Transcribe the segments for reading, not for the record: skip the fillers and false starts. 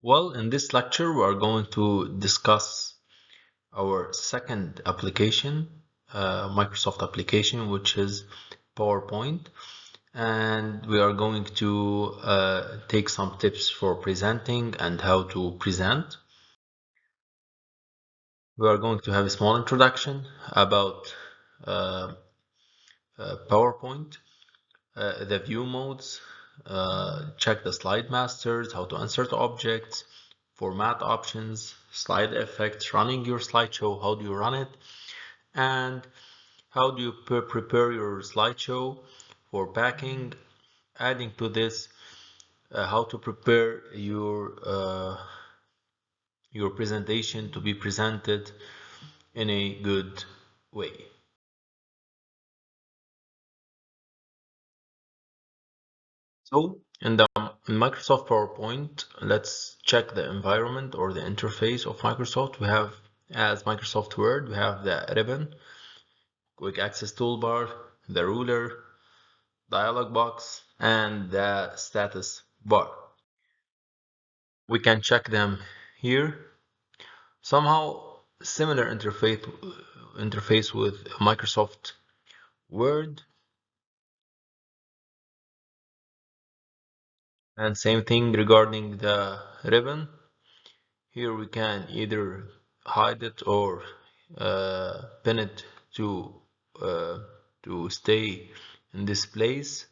Well, in this lecture, we are going to discuss our second application, Microsoft application, which is PowerPoint. And we are going to take some tips for presenting and how to present. We are going to have a small introduction about uh, PowerPoint, the view modes, check the slide masters, how to insert objects, format options, slide effects, running your slideshow, how do you run it, and how do you prepare your slideshow for packing, adding to this how to prepare your presentation to be presented in a good way. So in Microsoft PowerPoint, let's check the environment or the interface of Microsoft. We have, as Microsoft Word, we have the ribbon, quick access toolbar, the ruler, dialog box, and the status bar. We can check them here. Somehow similar interface with Microsoft Word, and same thing regarding the ribbon. Here we can either hide it or pin it to uh, stay in this place.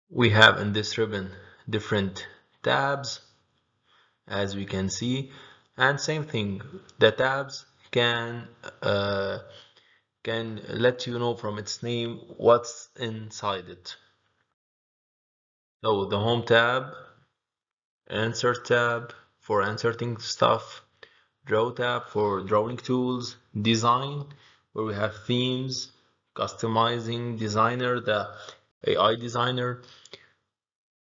We have in this ribbon different tabs, as we can see, and same thing, the tabs uh, can let you know from its name what's inside it. So the home tab, insert tab for inserting stuff, draw tab for drawing tools, design where we have themes, customizing designer, the AI designer,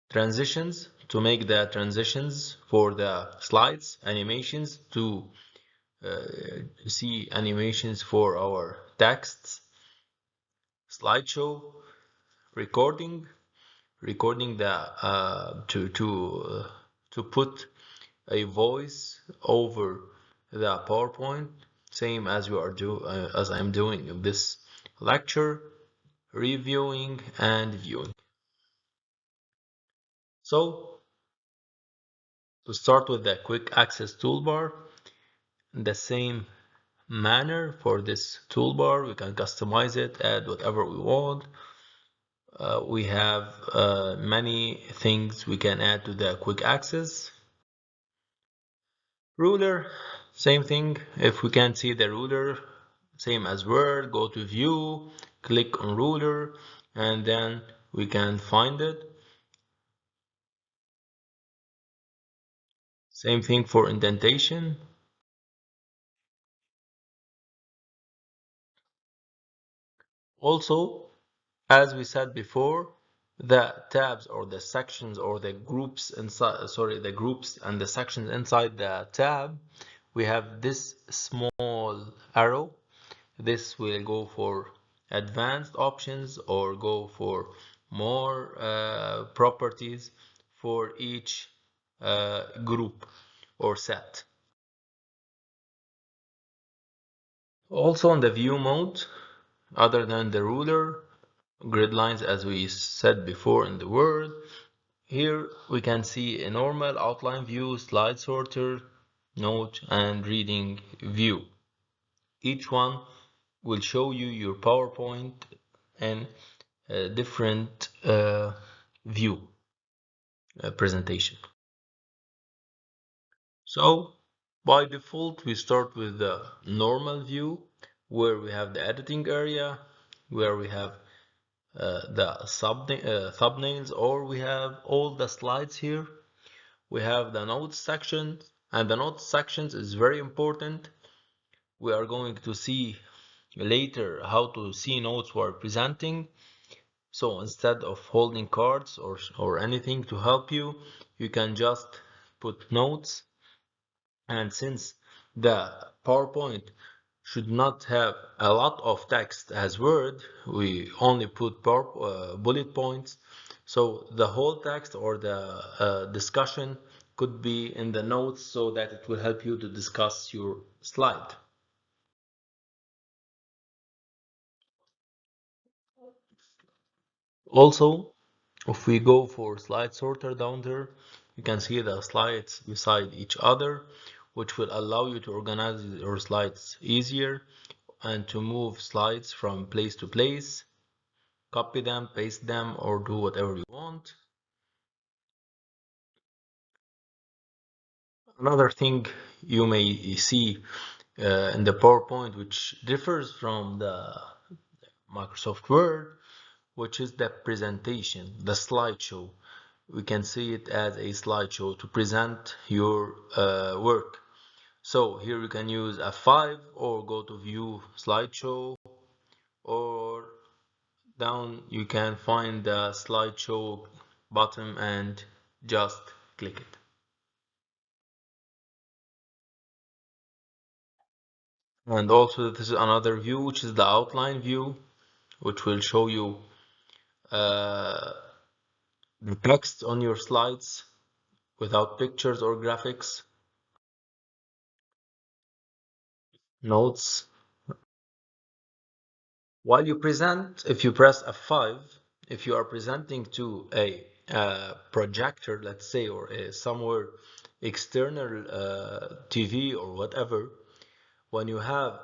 transitions to make the transitions for the slides, animations to see animations for our texts, slideshow, recording the to put a voice over the PowerPoint, same as as I'm doing in this lecture, reviewing and viewing. So to start with the quick access toolbar, in the same manner for this toolbar, we can customize it, add whatever we want. We have many things we can add to the quick access. Ruler, same thing. If we can't see the ruler, same as Word, go to View, click on Ruler, and then we can find it. Same thing for indentation. Also, as we said before, the tabs or the sections or the groups inside, the groups and the sections inside the tab, we have this small arrow. This will go for advanced options or go for more properties for each group or set. Also in the view mode, other than the ruler, grid lines as we said before in the Word, here we can see a normal outline view, slide sorter, note, and reading view. Each one will show you your PowerPoint and a different view presentation. So by default, we start with the normal view where we have the editing area, where we have the thumbnails, or we have all the slides here. We have the notes section, and the notes sections is very important. We are going to see later how to see notes while presenting. So instead of holding cards or anything to help you, you can just put notes. And since the PowerPoint should not have a lot of text as Word, we only put bullet points. So the whole text or the discussion could be in the notes so that it will help you to discuss your slide. Also, if we go for slide sorter down there, you can see the slides beside each other, which will allow you to organize your slides easier and to move slides from place to place, copy them, paste them, or do whatever you want. Another thing you may see in the PowerPoint, which differs from the Microsoft Word, which is the presentation, the slideshow. We can see it as a slideshow to present your work. So here you can use F5 or go to view slideshow, or down you can find the slideshow button and just click it. And also this is another view, which is the outline view, which will show you uh, the text on your slides without pictures or graphics. Notes. While you present, if you press F5, if you are presenting to a projector, let's say, or somewhere external TV or whatever, when you have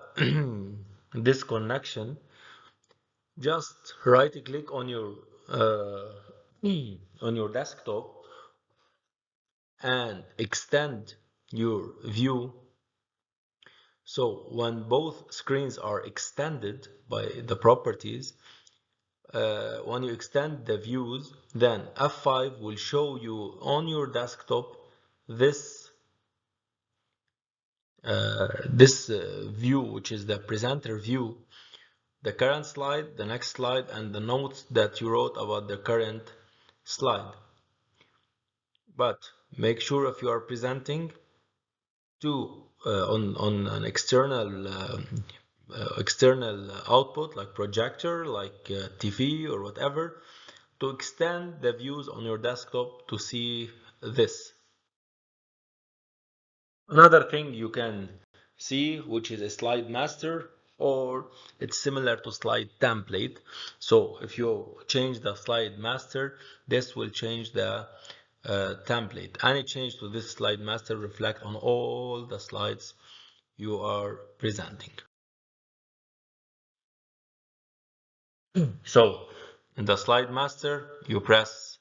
this connection, just right click uh, on your desktop and extend your view. So when both screens are extended by the properties, when you extend the views, then F5 will show you on your desktop this view, which is the presenter view, the current slide, the next slide, and the notes that you wrote about the current slide. But make sure if you are presenting to on an external output like projector, like TV or whatever, to extend the views on your desktop to see this. Another thing you can see, which is a slide master, or it's similar to slide template. So if you change the slide master, this will change the template. Any change to this slide master reflect on all the slides you are presenting. So in the slide master, you press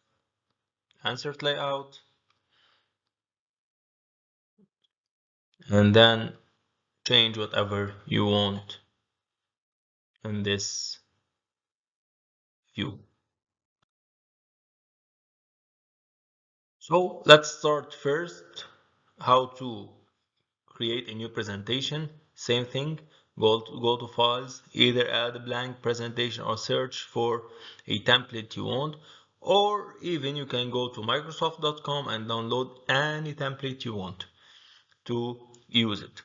insert layout and then change whatever you want in this view. So let's start first how to create a new presentation. Same thing, go to files, either add a blank presentation or search for a template you want, or even you can go to microsoft.com and download any template you want to use it.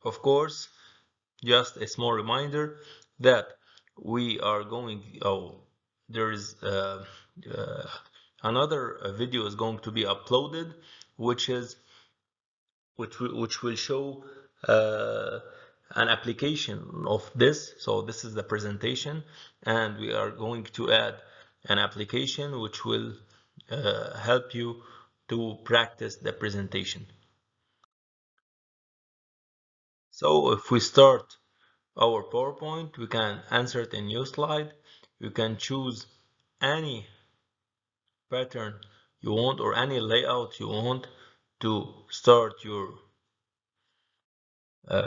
Of course, just a small reminder that we are going, there is another video is going to be uploaded, which is which will show uh, an application of this. So this is the presentation, and we are going to add an application which will help you to practice the presentation. So if we start our PowerPoint, we can insert a new slide. You can choose any pattern you want or any layout you want to start your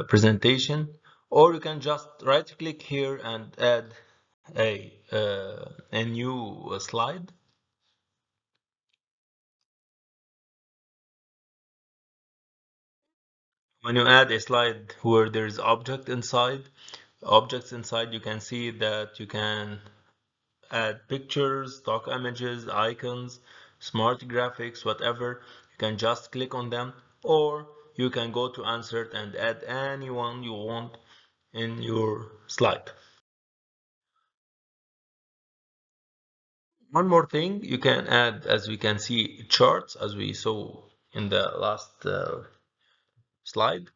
presentation, or you can just right click here and add a new slide. When you add a slide where there is objects inside, you can see that you can add pictures, stock images, icons, smart graphics, whatever. You can just click on them, or you can go to insert and add anyone you want in your slide. One more thing you can add, as we can see, charts, as we saw in the last slide.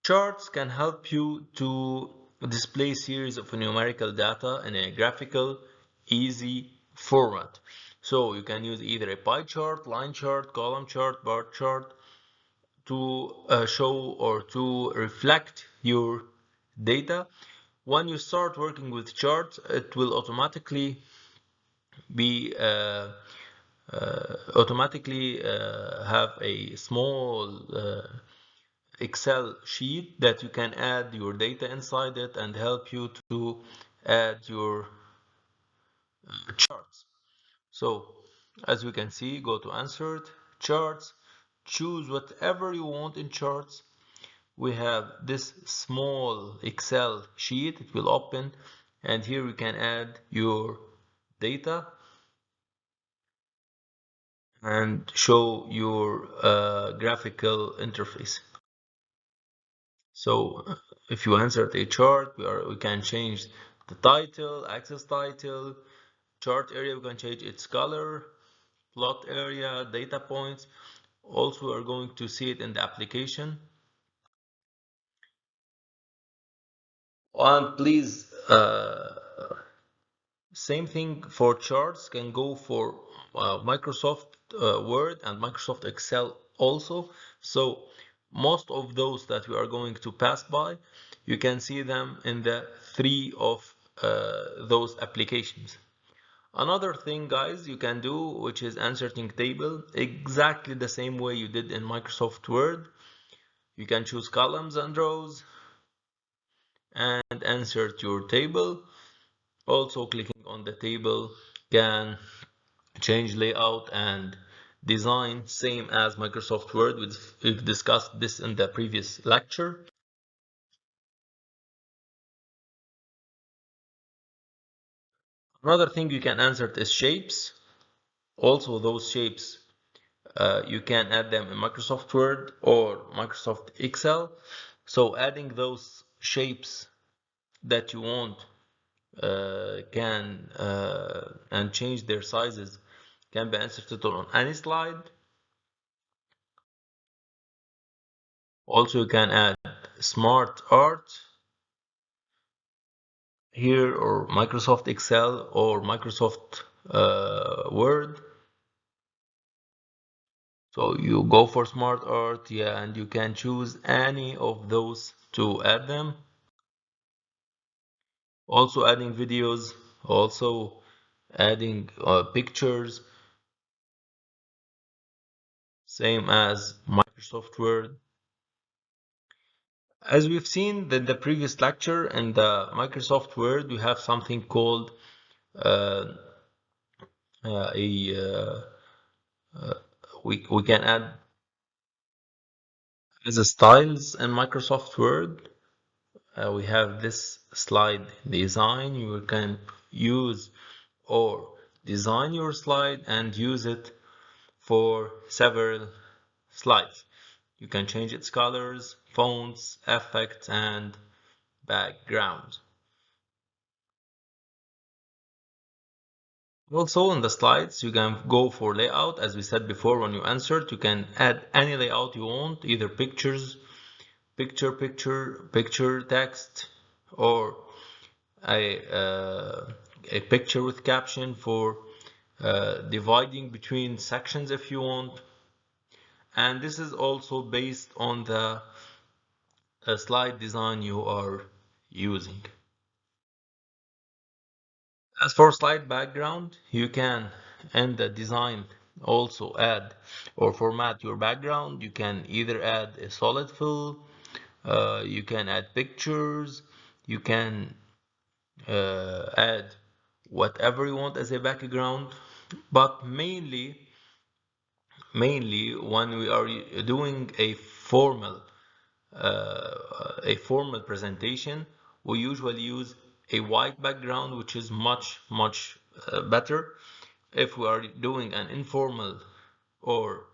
Charts can help you to display series of numerical data in a graphical, easy format. So you can use either a pie chart, line chart, column chart, bar chart to show or to reflect your data. When you start working with charts, it will be have a small Excel sheet that you can add your data inside it and help you to add your charts. So as we can see, go to insert, charts, choose whatever you want in charts. We have this small Excel sheet, it will open, and here you can add your data and show your graphical interface. So if you insert a chart, we can change the title, axis title, chart area, we can change its color, plot area, data points. Also, we are going to see it in the application. And please, same thing for charts can go for Microsoft Word and Microsoft Excel also. So most of those that we are going to pass by, you can see them in the three of those applications. Another thing, guys, you can do, which is inserting table, exactly the same way you did in Microsoft Word. You can choose columns and rows and insert your table. Also, clicking on the table can change layout and design, same as Microsoft Word. We've discussed this in the previous lecture. Another thing you can insert is shapes. Also, those shapes you can add them in Microsoft Word or Microsoft Excel. So adding those shapes that you want can and change their sizes can be inserted on any slide. Also, you can add smart art here, or Microsoft Excel or Microsoft Word. So you go for smart art, yeah, and you can choose any of those to add them. Also adding videos, also adding pictures, same as Microsoft Word. As we've seen in the previous lecture, in the Microsoft Word, we have something called uh, a we can add as a styles in Microsoft Word. We have this slide design. You can use or design your slide and use it for several slides. You can change its colors, fonts, effects, and background. Also in the slides, you can go for layout. As we said before, when you insert, you can add any layout you want, either pictures, picture text, or a picture with caption for dividing between sections if you want. And this is also based on the slide design you are using. As for slide background, you can in the design also add or format your background. You can either add a solid fill, you can add pictures, you can add whatever you want as a background, but mainly when we are doing a formal presentation, we usually use a white background, which is much better. If we are doing an informal or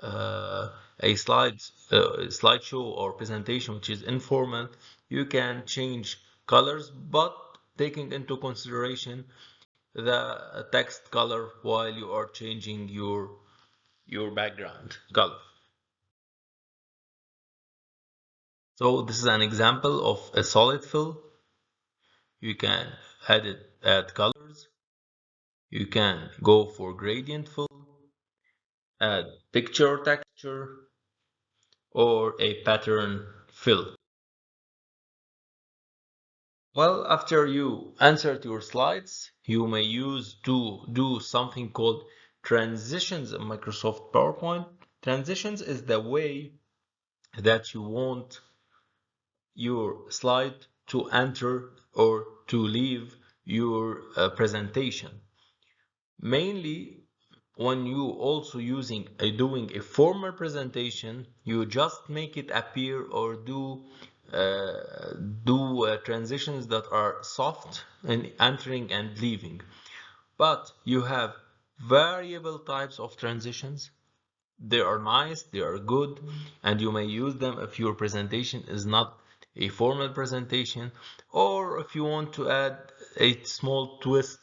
a slideshow or presentation which is informal, you can change colors, but taking into consideration the text color while you are changing your background color. So this is an example of a solid fill. You can add colors. You can go for gradient fill, add picture texture, or a pattern fill. Well, after you answered your slides, you may use to do something called transitions in Microsoft PowerPoint. Transitions is the way that you want your slide to enter or to leave your presentation. Mainly when you also doing a formal presentation, you just make it appear or do transitions that are soft in entering and leaving. But you have variable types of transitions. They are nice, they are good, and you may use them if your presentation is not a formal presentation, or if you want to add a small twist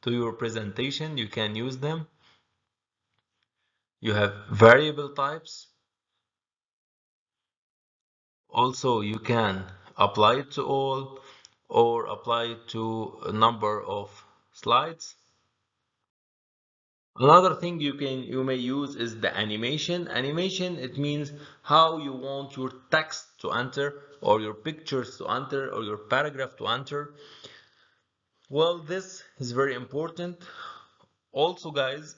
to your presentation, you can use them. You have variable types. Also, you can apply it to all or apply it to a number of slides. Another thing you may use is the animation. Animation, it means how you want your text to enter or your pictures to enter or your paragraph to enter. Well, this is very important. Also, guys,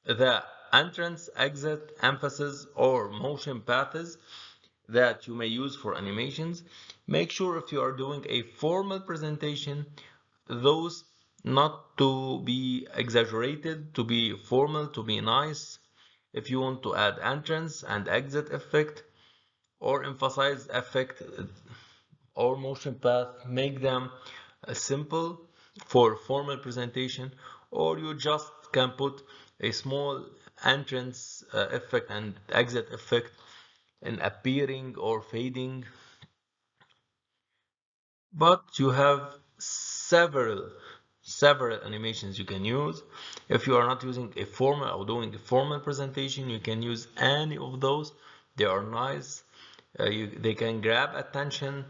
the entrance, exit, emphasis, or motion paths that you may use for animations. Make sure if you are doing a formal presentation, those not to be exaggerated, to be formal, to be nice. If you want to add entrance and exit effect or emphasize effect or motion path, make them simple for formal presentation, or you just can put a small entrance effect and exit effect in appearing or fading. But you have several animations you can use. If you are not using a formal or doing a formal presentation, you can use any of those. They are nice. They can grab attention.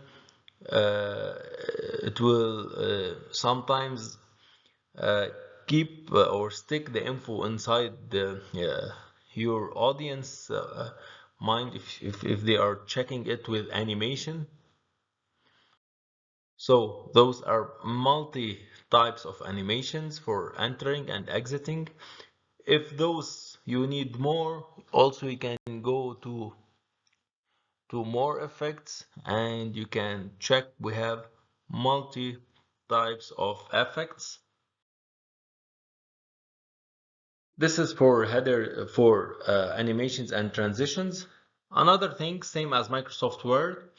It will sometimes uh, keep or stick the info inside your audience mind if they are checking it with animation. So those are multi types of animations for entering and exiting. If those you need more, also you can go to more effects and you can check. We have multi types of effects. This is for header for animations and transitions. Another thing, same as Microsoft Word,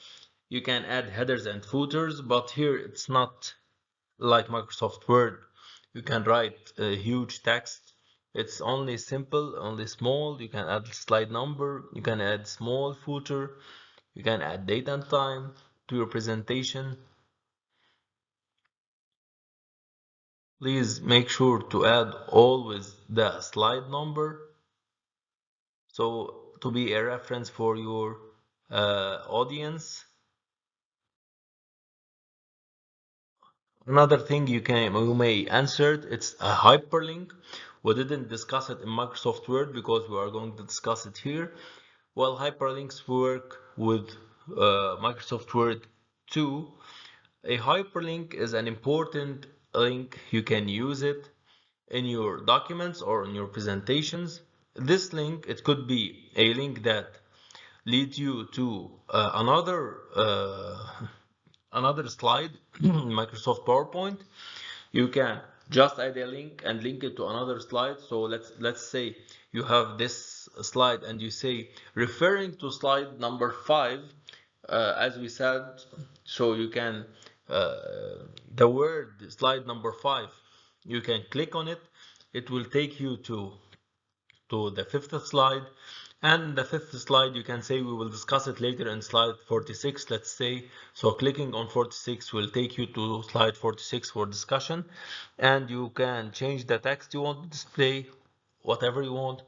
you can add headers and footers, but here it's not like Microsoft Word. You can write a huge text. It's only simple, only small. You can add slide number, you can add small footer, you can add date and time to your presentation. Please make sure to add always the slide number, so to be a reference for your audience. Another thing you may insert, it's a hyperlink. We didn't discuss it in Microsoft Word because we are going to discuss it here. Well, hyperlinks work with Microsoft Word too. A hyperlink is an important link. You can use it in your documents or in your presentations. This link, it could be a link that leads you to another slide in Microsoft PowerPoint. You can just add a link and link it to another slide. So let's say you have this slide and you say referring to slide number 5, as we said. So you can uh, the word slide number 5, you can click on it. It will take you to the 5th slide, And the fifth slide, you can say we will discuss it later in slide 46, let's say. So clicking on 46 will take you to slide 46 for discussion, and you can change the text you want to display, whatever you want.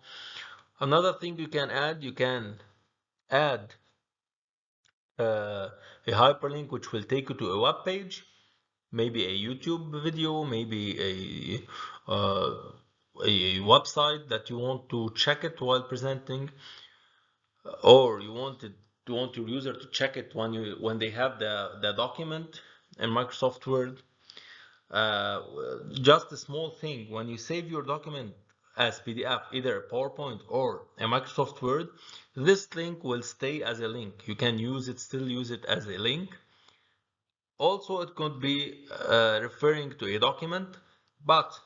Another thing you can add a hyperlink which will take you to a web page, maybe a YouTube video, maybe a website that you want to check it while presenting, or you want your user to check it when they have the document in Microsoft Word. Just a small thing, when you save your document as PDF, either a PowerPoint or a Microsoft Word, this link will stay as a link. You can still use it as a link. Also, it could be referring to a document, but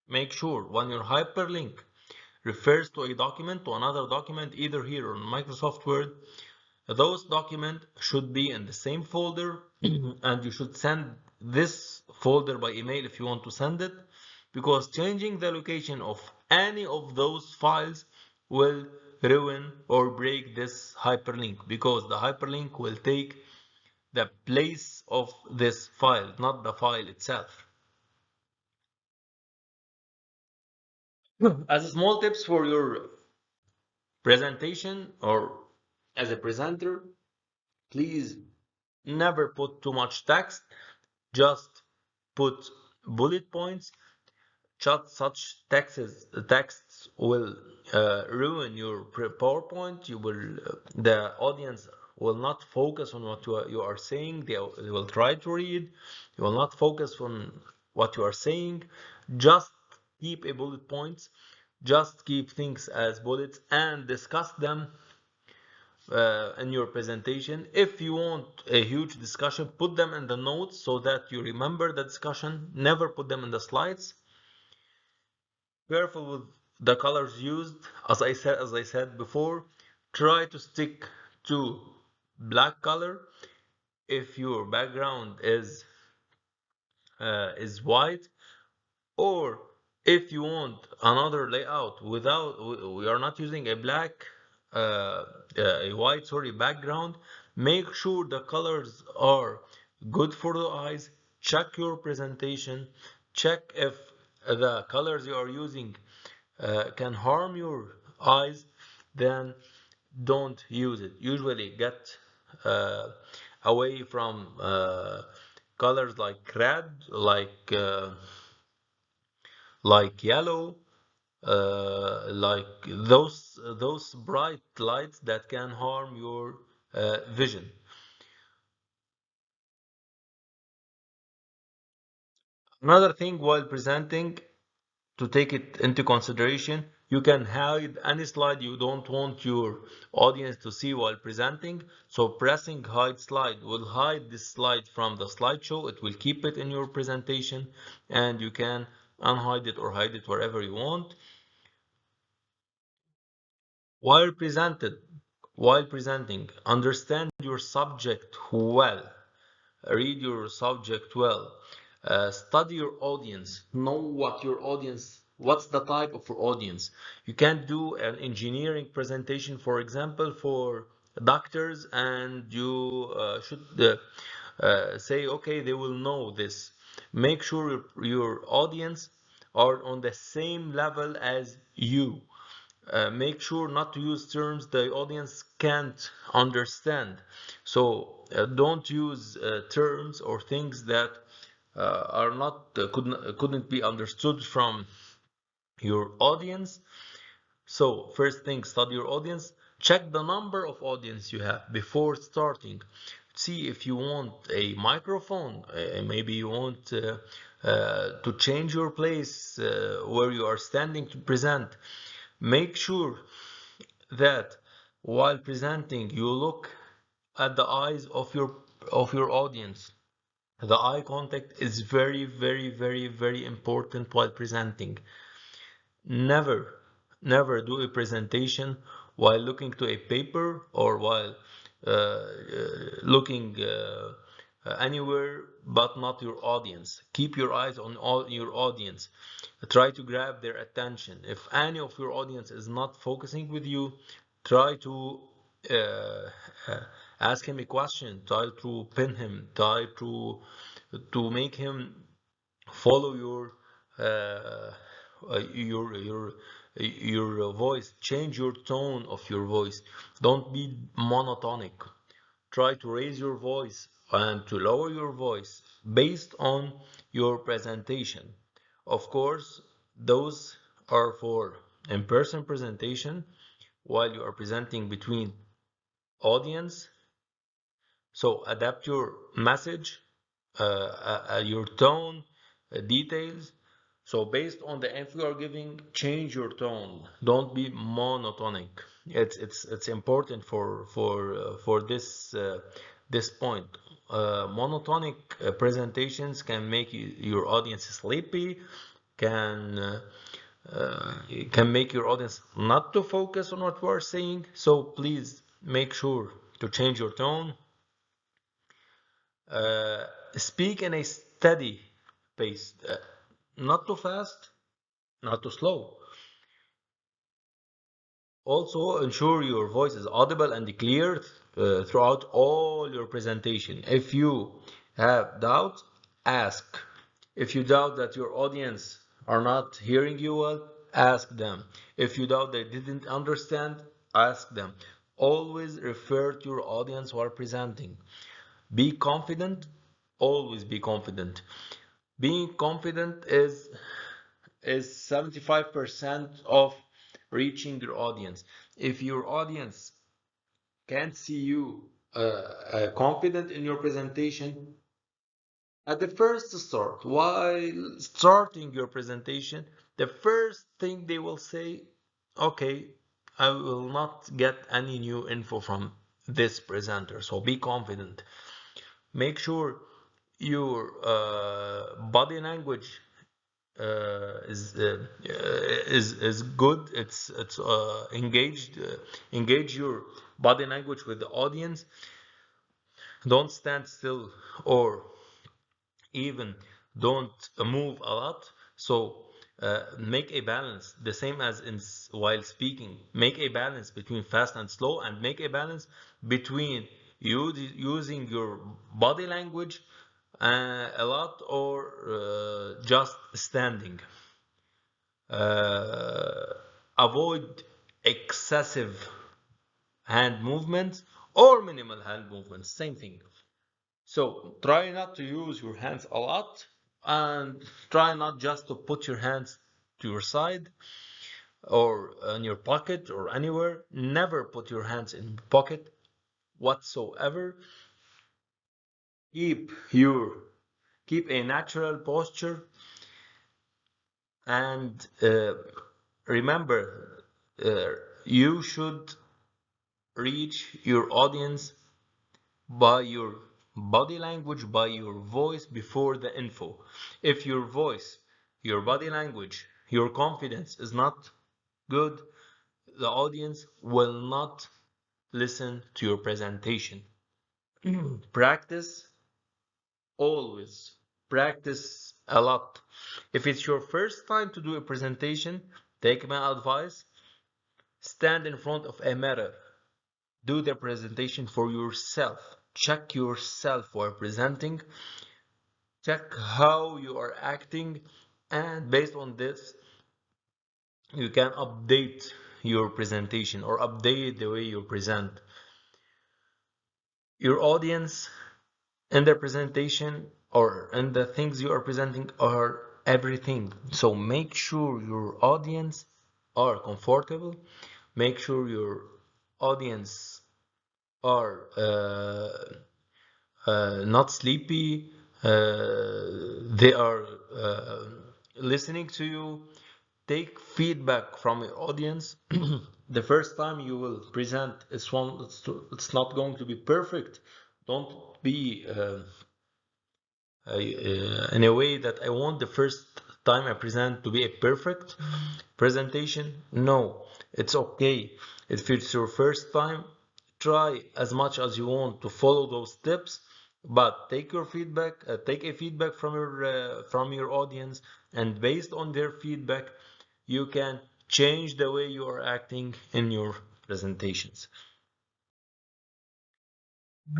make sure when your hyperlink refers to a document, to another document, either here or in Microsoft Word, those documents should be in the same folder, and you should send this folder by email if you want to send it, because changing the location of any of those files will ruin or break this hyperlink, because the hyperlink will take the place of this file, not the file itself. As a small tips for your presentation or as a presenter, please never put too much text. Just put bullet points. Such texts will ruin your PowerPoint. The audience will not focus on what you are saying. They will try to read. You will not focus on what you are saying. Just keep a bullet points. Just keep things as bullets and discuss them in your presentation. If you want a huge discussion, put them in the notes so that you remember the discussion. Never put them in the slides. Careful with the colors used. As I said before, try to stick to black color. If your background is white, or if you want another layout without, we are not using a white, background, make sure the colors are good for the eyes. Check your presentation. Check if the colors you are using can harm your eyes, then don't use it. Usually get uh, away from colors like red, like yellow, like those bright lights that can harm your vision. Another thing while presenting to take it into consideration, you can hide any slide you don't want your audience to see while presenting. So pressing hide slide will hide this slide from the slideshow. It will keep it in your presentation, and you can unhide it or hide it wherever you want. While presenting, understand your subject well. Read your subject well. Study your audience. Know what's the type of your audience. You can't do an engineering presentation, for example, for doctors, and you should say, okay, they will know this. Make sure your audience are on the same level as you. Make sure not to use terms the audience can't understand. So don't use terms or things that are not couldn't be understood from your audience. So first thing, study your audience. Check the number of audience you have before starting. See if you want a microphone. Maybe you want to change your place where you are standing to present. Make sure that while presenting you look at the eyes of your audience. The eye contact is very, very, very, very important while presenting. Never, never do a presentation while looking to a paper or while looking anywhere but not your audience. Keep your eyes on all your audience. Try to grab their attention. If any of your audience is not focusing with you, Try to uh, ask him a question. Try to pin him. Try to make him follow your voice. Change your tone of your voice. Don't be monotonic. Try to raise your voice and to lower your voice based on your presentation. Of course, those are for in-person presentation while you are presenting between audience. So adapt your message, your tone, details. So based on the info you are giving, change your tone. Don't be monotonic. It's important for this point. Monotonic presentations can make your audience sleepy, can uh, can make your audience not to focus on what we're saying. So please make sure to change your tone. Uh, Speak in a steady pace, not too fast, not too slow. Also, ensure your voice is audible and clear throughout all your presentation. If you have doubt, ask. If you doubt that your audience are not hearing you well, ask them. If you doubt they didn't understand, ask them. Always refer to your audience while presenting. Be confident, always be confident. Being confident is 75% of reaching your audience. If your audience can't see you confident in your presentation, at the first start, while starting your presentation, the first thing they will say, okay, I will not get any new info from this presenter. So be confident. Make sure your body language is good. It's engaged. Engage your body language with the audience. Don't stand still or even don't move a lot. So make a balance, the same as in while speaking. Make a balance between fast and slow, and make a balance between you using your body language a lot or just standing. Avoid excessive hand movements or minimal hand movements, same thing. So try not to use your hands a lot, and try not just to put your hands to your side or in your pocket or anywhere. Never put your hands in your pocket whatsoever. Keep your keep a natural posture, and remember, uh, you should reach your audience by your body language, by your voice before the info. If your voice, your body language, your confidence is not good, the audience will not listen to your presentation. Practice, always practice a lot. If it's your first time to do a presentation, take my advice, stand in front of a mirror. Do the presentation for yourself. Check yourself while presenting. Check how you are acting, and based on this, you can update your presentation or update the way you present. Your audience in their presentation or in the things you are presenting are everything. So make sure your audience are comfortable. Make sure your audience are not sleepy. They are listening to you. Take feedback from your audience. The first time you will present, it's not going to be perfect. Don't be in a way that I want the first time I present to be a perfect presentation. No, it's okay. If it's your first time, try as much as you want to follow those tips, but take your feedback, take a feedback from your audience, and based on their feedback, you can change the way you are acting in your presentations.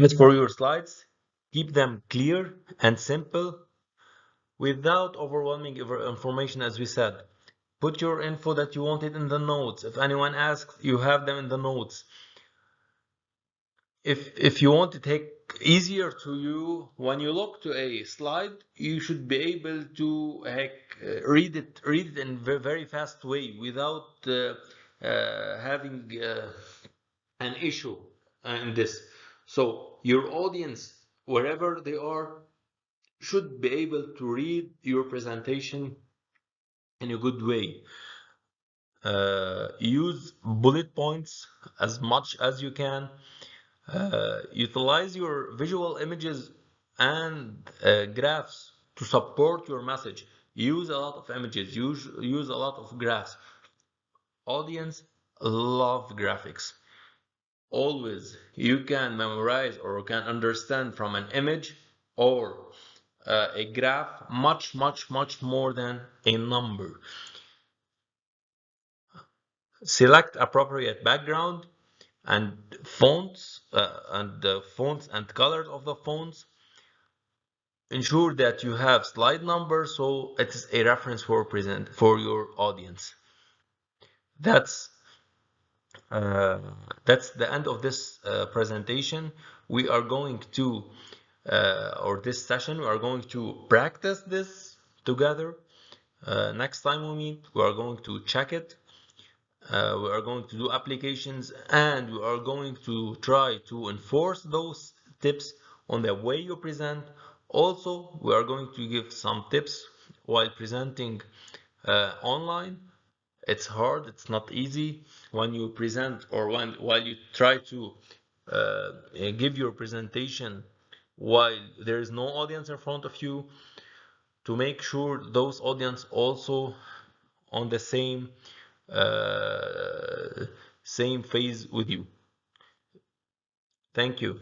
As for your slides, keep them clear and simple without overwhelming information, as we said. Put your info that you wanted in the notes. If anyone asks, you have them in the notes. If you want to take easier to you, when you look to a slide, you should be able to read it in a very fast way without having an issue in this. So your audience, wherever they are, should be able to read your presentation in a good way. Use bullet points as much as you can. Utilize your visual images and graphs to support your message. Use a lot of images, use a lot of graphs. Audience love graphics. Always you can memorize or can understand from an image or a graph much more than a number. Select appropriate background and fonts and colors of the fonts. Ensure that you have slide numbers so it is a reference for your audience. That's the end of this presentation. We are going to or this session we are going to practice this together. Next time we meet, we are going to check it. We are going to do applications, and we are going to try to enforce those tips on the way you present. Also, we are going to give some tips while presenting online. It's hard, it's not easy when you present or while you try to give your presentation while there is no audience in front of you, to make sure those audience also on the same phase with you. Thank you.